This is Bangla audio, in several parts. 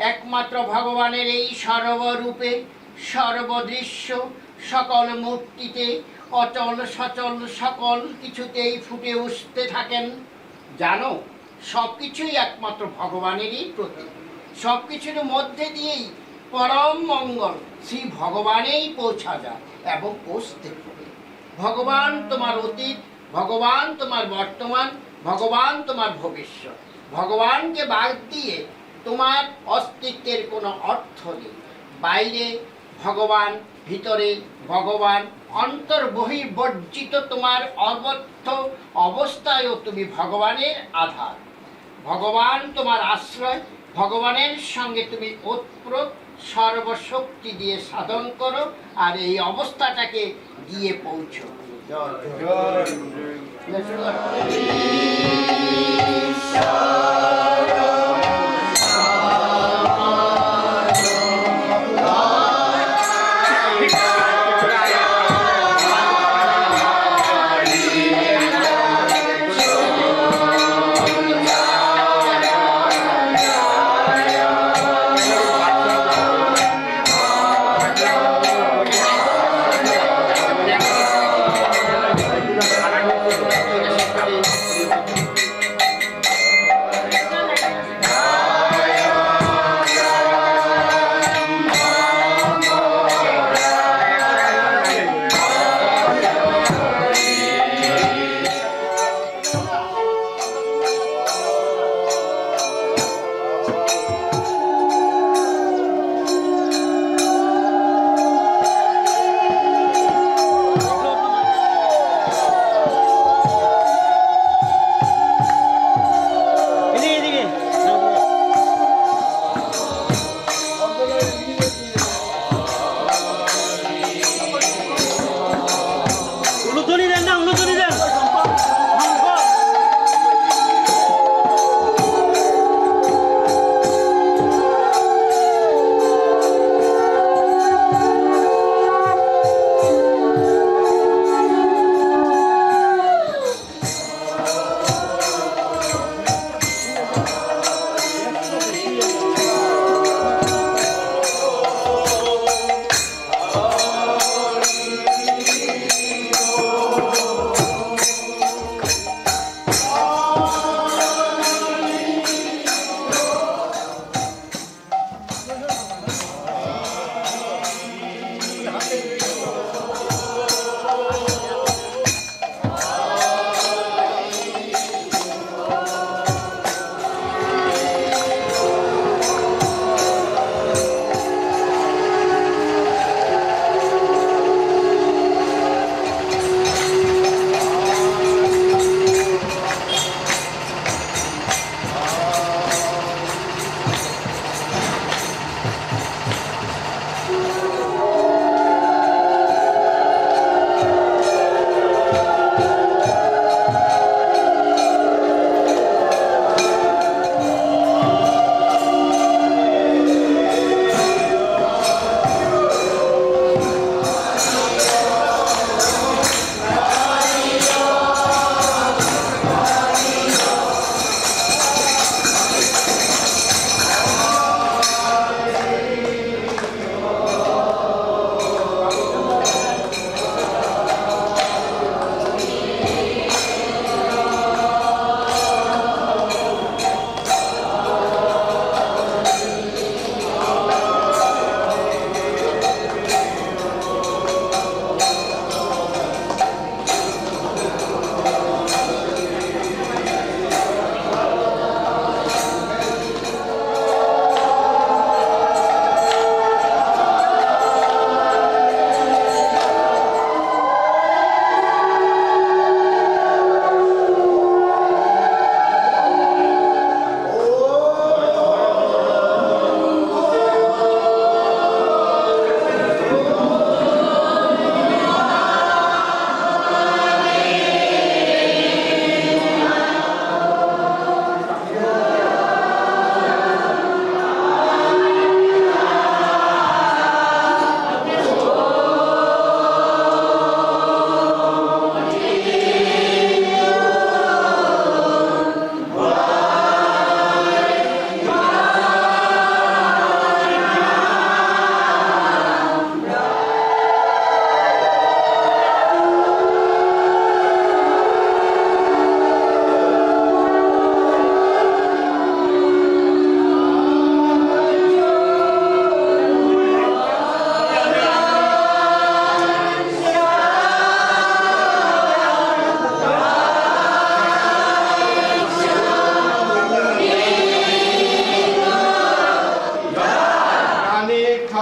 একমাত্র ভগবানের এই সর্বরূপে সর্বদৃশ্য সকল মূর্তিতে অচল সচল সকল কিছুতেই ফুটে উঠতে থাকেন। জানো, সবকিছুই একমাত্র ভগবানেরই প্রতীক। সবকিছুর মধ্যে দিয়েই পরম মঙ্গল শ্রী ভগবানেই পৌঁছা যায় এবং পৌঁছতে হবে। ভগবান তোমার অতীত, ভগবান তোমার বর্তমান, ভগবান তোমার ভবিষ্যৎ। ভগবানকে বাদ দিয়ে তোমার অস্তিত্বের কোনো অর্থ নেই। বাইরে ভগবান, ভিতরে ভগবান, অন্তর্বহির্বর্জিত তোমার অবর্থ অবস্থায়ও তুমি ভগবানের আধার। ভগবান তোমার আশ্রয়। ভগবানের সঙ্গে তুমি ওতপ্রোত সর্বশক্তি দিয়ে সাধন করো আর এই অবস্থাটাকে গিয়ে পৌঁছো।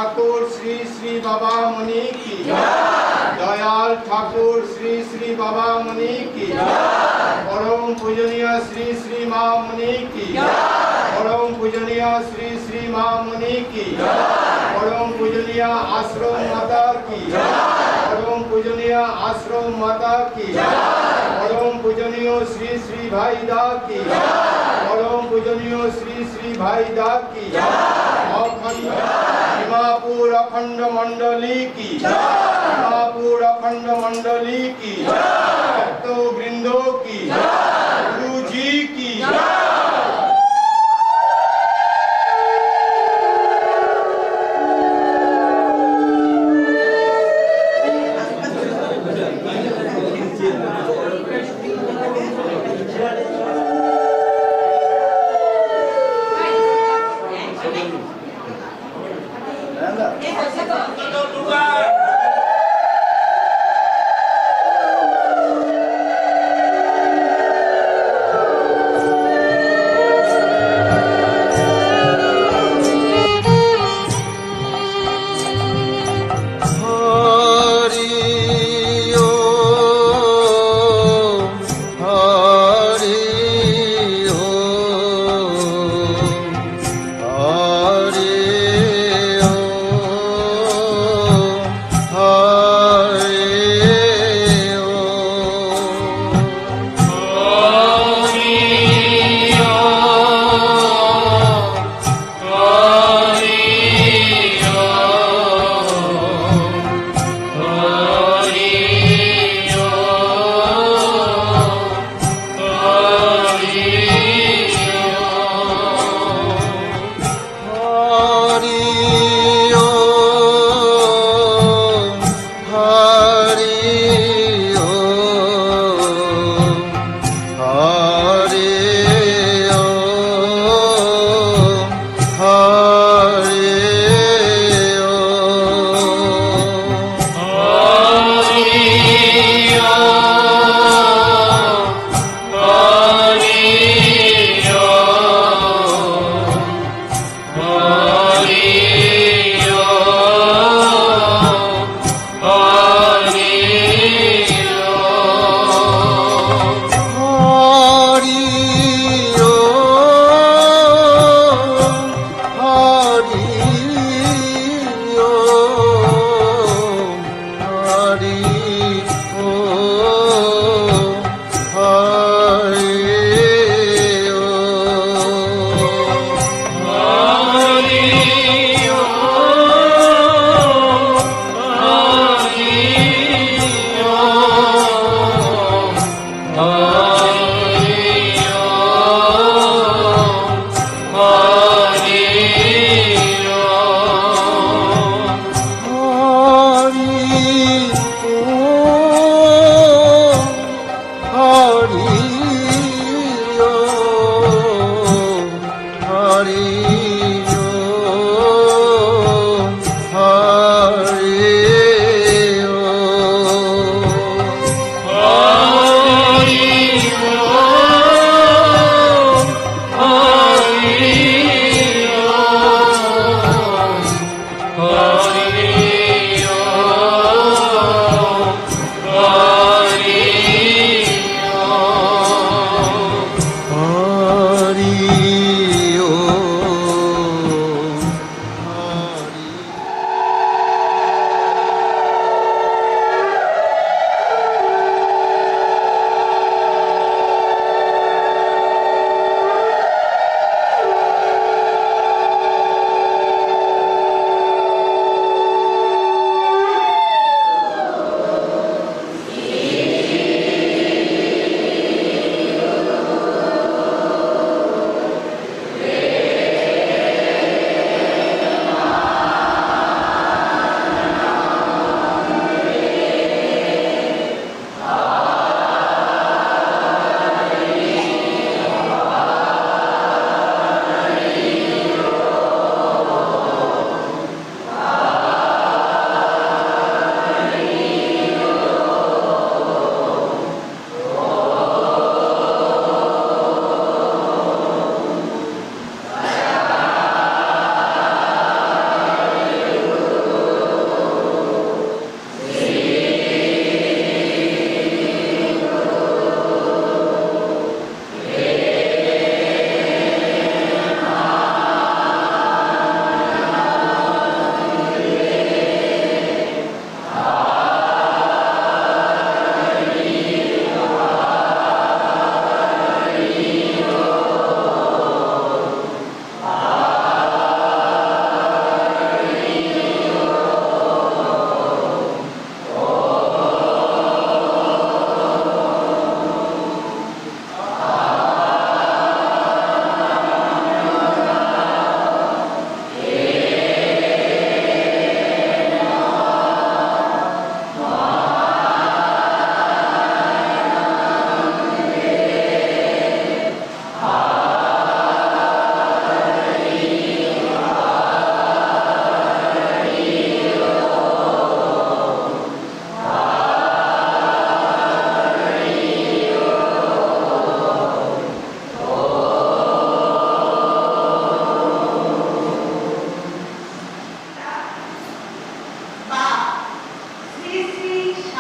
ঠাকুর শ্রী শ্রী বাবা মণি কি দয়াল ঠাকুর শ্রী শ্রী বাবা মণি কি পরম পূজনীয় শ্রী শ্রী মা মণি কি পরম পূজনীয় শ্রী শ্রী মা মণি কি পরম পূজনীয় আশ্রম মাতা কি পরম পূজনীয় আশ্রম মাতা কি পরম পূজনীয় শ্রী শ্রী ভাই দা কি পরম পূজনীয় শ্রী শ্রী ভাই দা কি অখণ্ড হিমাপুর অখণ্ড মণ্ডলী কি হিমাপুর অখণ্ড মণ্ডলী কি ভক্ত বৃন্দ কি গুরুজি কি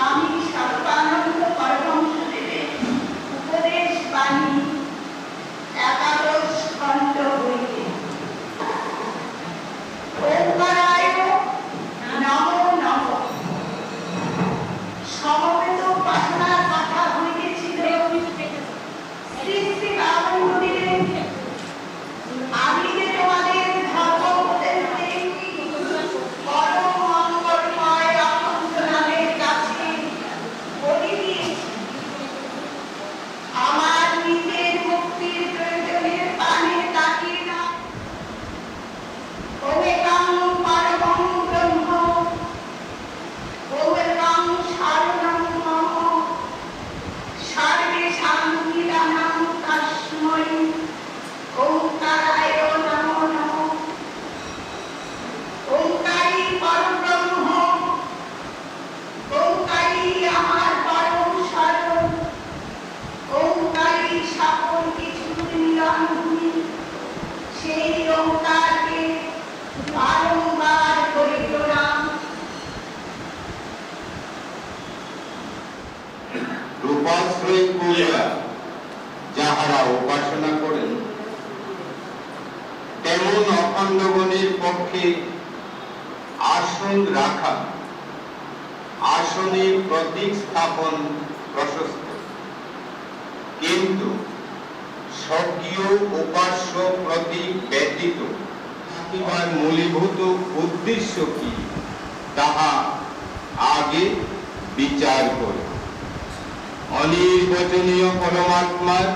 স্বামী সর্বানন্দ পরমহংসদেবের উপদেশ বাণী একাদশ খণ্ড হইতে। ওঙ্কারায় নমো নমঃ। সমবেত উপাসনার কথা হইতেছিল। শ্রী শ্রী রামন বলিলেন, আমি যে তোমাদের ধর্ম উপদেশ দিই, পরম মঙ্গলময় রামচন্দ্রের কাছে বলি দিয়েছি। আমার নিজের মুক্তির প্রয়োজনের পানে তাকিয়ে না। ওমেকাং পরমং ব্রহ্ম, ওমেকাং শরণং মম, সর্বেষাং নিদানাং তস্मै ওঙ্কারায় নমো নমঃ। ওঙ্কারই পরব্রহ্ম, ওঙ্কারই আমার পরম শরণ, ওঙ্কারই সকল কিছুর মিলনভূমি। সেই ওঙ্কারকে বারংবার করি প্রণাম। রূপাশ্রয় করিয়া যাহারা উপাসনা করেন, তেমন অখণ্ডগণের পক্ষে আসন রাখা, আসনে প্রতীক স্থাপন প্রশস্ত, কিন্তু স্বকীয় উপাস্য প্রতীক ব্যতীত থাকিবার মূলীভূত উদ্দেশ্য কি তাহা আগে বিচার করে অনির্বচনীয় পরমাত্মার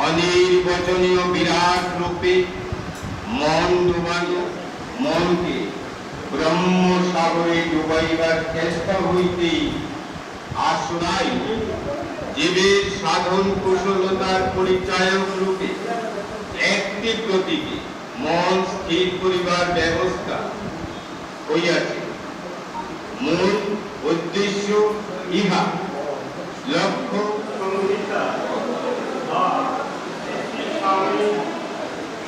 অনির্বচনীয় বিরাট রূপে মন ডুবাইয়া মনকে ব্রহ্ম সাগরে ডুবাইবার চেষ্টা হইতেই আসনাই জীবের সাধন কুশলতার পরিচায়ক রূপে একটি প্রতীকে মন স্থির করিবার ব্যবস্থা হইয়াছে। মূল উদ্দেশ্য ইহা। লক্ষ্য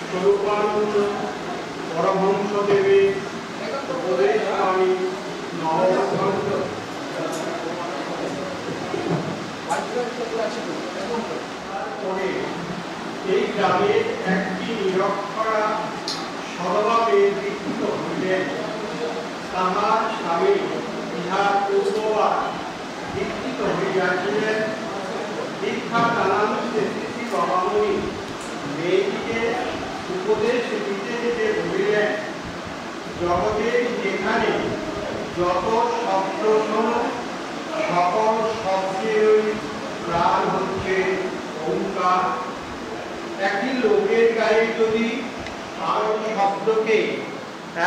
স্বরূপানন্দ পরমহংসদেবের উপদেশ বাণী নবম খণ্ড। পরে এই গ্রামের একটি নিরক্ষরা সদভাবে দীক্ষিত হইলেন। তাহার স্বামী ইহার পূর্ববার দীক্ষিত হইয়াছিলেন। দীক্ষা কালানুষ্ঠে শ্রী বাবামণি মেয়েটিকে উপদেশ দিতে দিতে বলিলেন, জগতের যেখানে যত শব্দ শোনো, সকল শব্দেরই প্রাণ হচ্ছে ওঙ্কার। একই লোকের গায়ে যদি কারণ শব্দকে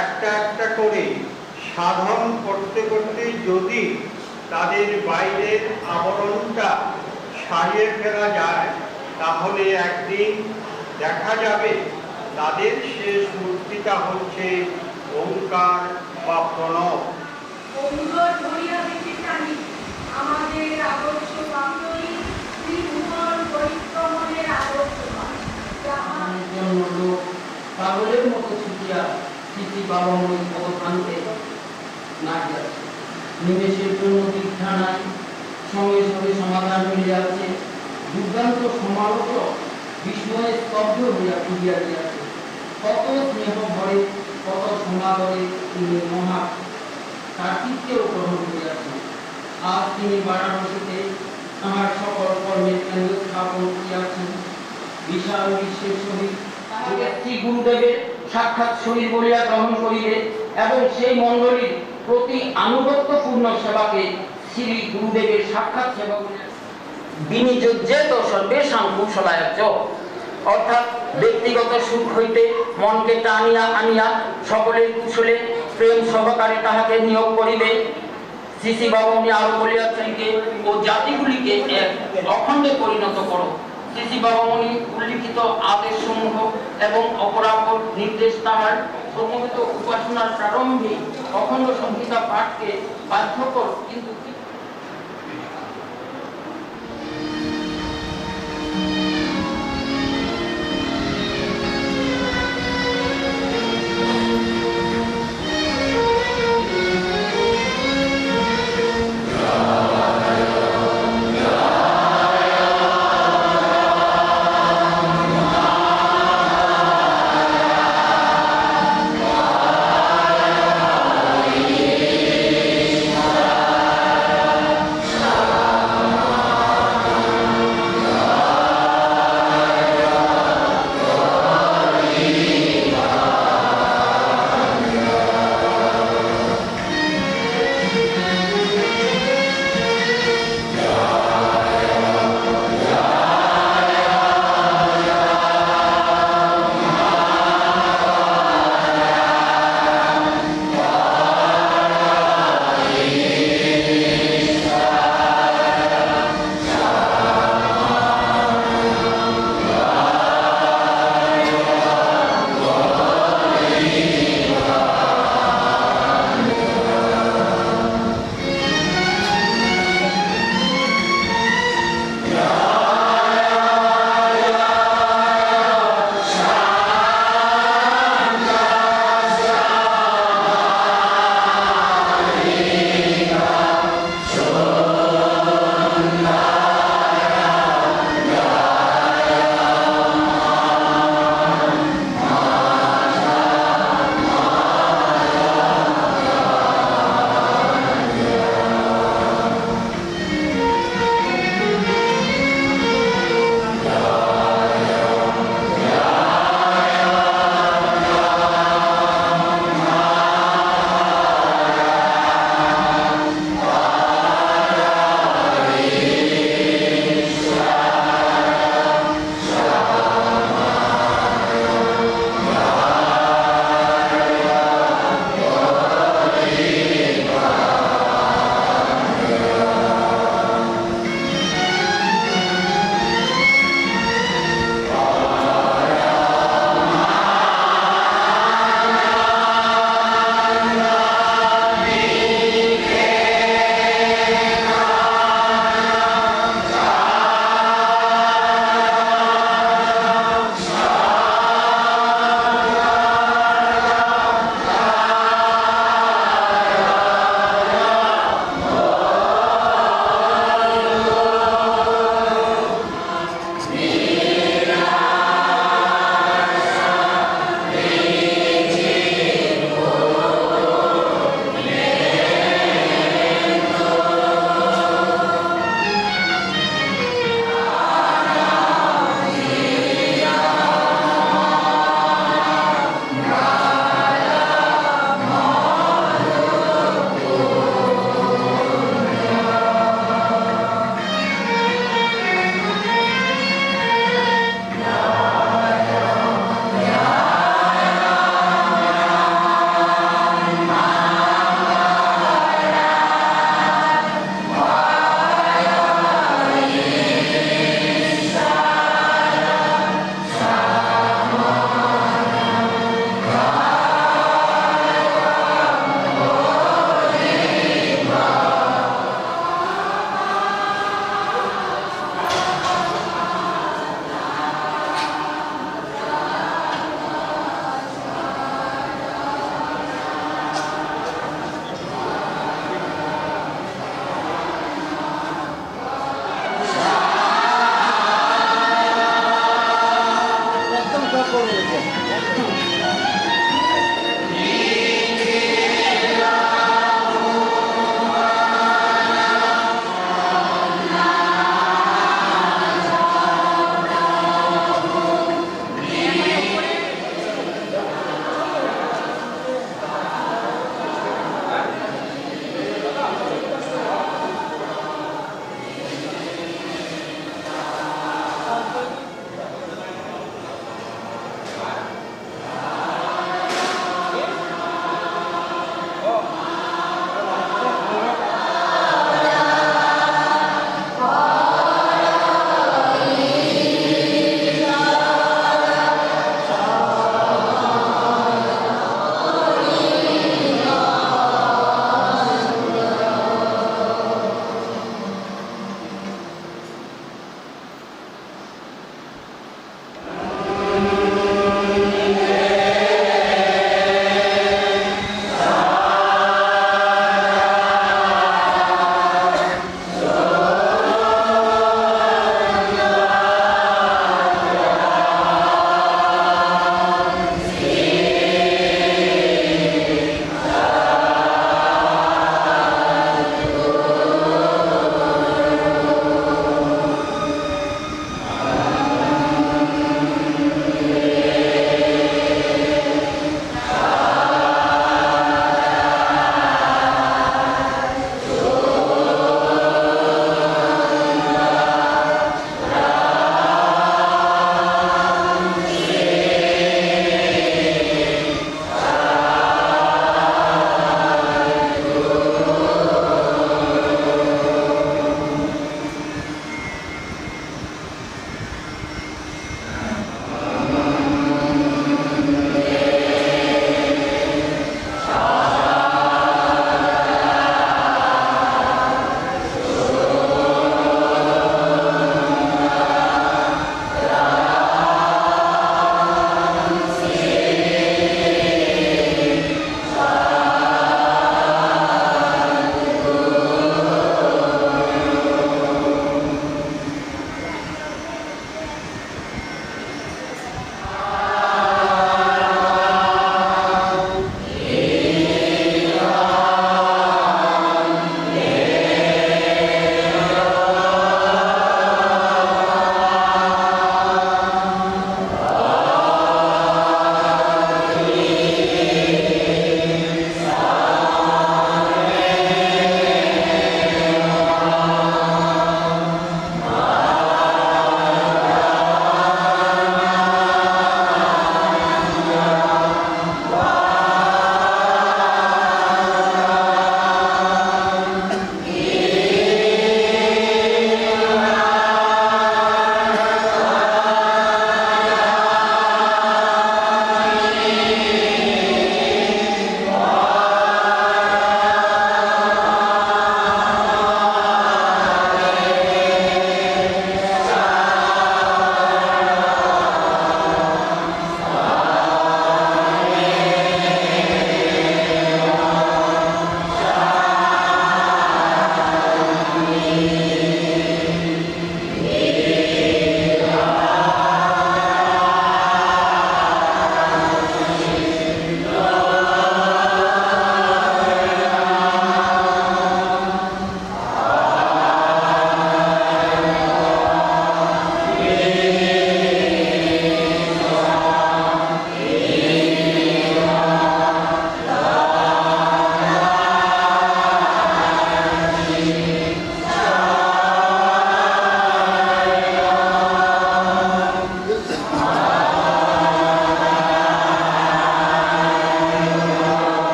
একটা একটা করে সাধন করতে করতে যদি তাদের বাইরের আবরণটা সারিয়ে ফেলা যায়, তাহলে একদিন দেখা যাবে তাদের শেষ মূর্তিটা হচ্ছে ওঙ্কার বা প্রণব। অঙ্গর ধরিয়া দিতে জানি আমাদের আদর্শ বান্ধবী ত্রিভুবন পরিক্রমণের আদর্শ যাহার জন্য লোক পাগলের মতো ছুটিয়া স্মৃতি বাবাময়ী পদ আনতে নাড়িয়াছে। নিমেষের জন্য দীক্ষা নাই, সঙ্গে সঙ্গে সমাধান মিলিয়াছে। দুর্দান্ত সমালোচক বিস্ময়ে স্তব্ধ হইয়া ফিরিয়া দিয়াছে। কত স্নেহ ভরে, কত সমাদরে তিনি মহা কার্তিককেও গ্রহণ করিয়াছেন। আজ তিনি বারাণসীতে তাহার সকল কর্মের কেন্দ্র স্থাপন করিয়াছেন। বিশাল বিশ্বের সহিত তাহাকে শ্রী গুরুদেবের সাক্ষাৎ শরীর বলিয়া গ্রহণ করিবে এবং সেই মণ্ডলীর প্রতি আনুগত্যপূর্ণ সেবাকে শ্রী গুরুদেবের সাক্ষাৎ সেবা বলিয়া বিনিযোজ্যেত সর্বেষাং কুশলায় চ, অর্থাৎ ব্যক্তিগত সুখ হইতে মনকে টানিয়া আনিয়া সকলের কুশলে প্রেম সহকারে তাহাকে নিয়োগ করিবে। শ্রী শ্রী বাবামণি আরো বলিয়াছেন যে ও জাতিগুলিকে এক অখণ্ডে পরিণত করো। শ্রী শ্রী বাবামণি উল্লিখিত আদেশ সমূহ এবং অপরাপর নির্দেশ তাহার প্রমোদিত উপাসনার প্রারম্ভে অখণ্ড সংহিতা পাঠকে বাধ্যকর, কিন্তু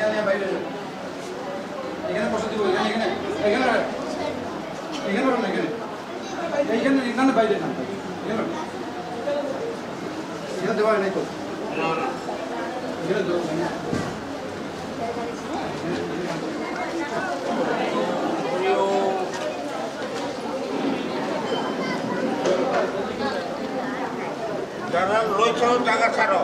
এখানে বাইরে এখানে বসে দিব এখানে এখানে এখানে এখানে বসে এখানে এইখানে এখানে বাইরে না এখানে এখানে দেওয়া নাই তো এখানে দেওয়া নাই যারা রয়েছে জায়গা ছাড়ো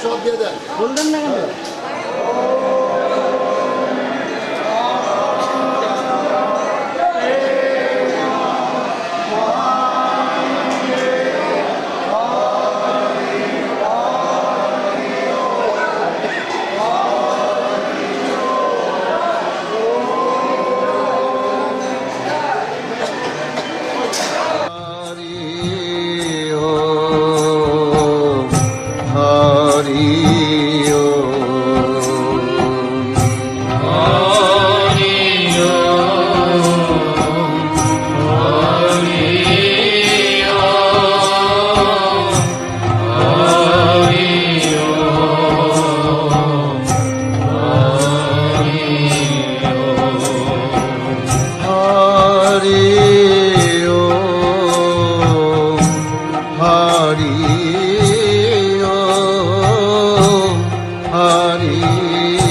সব দিয়ে দেন বললেন না কেন রে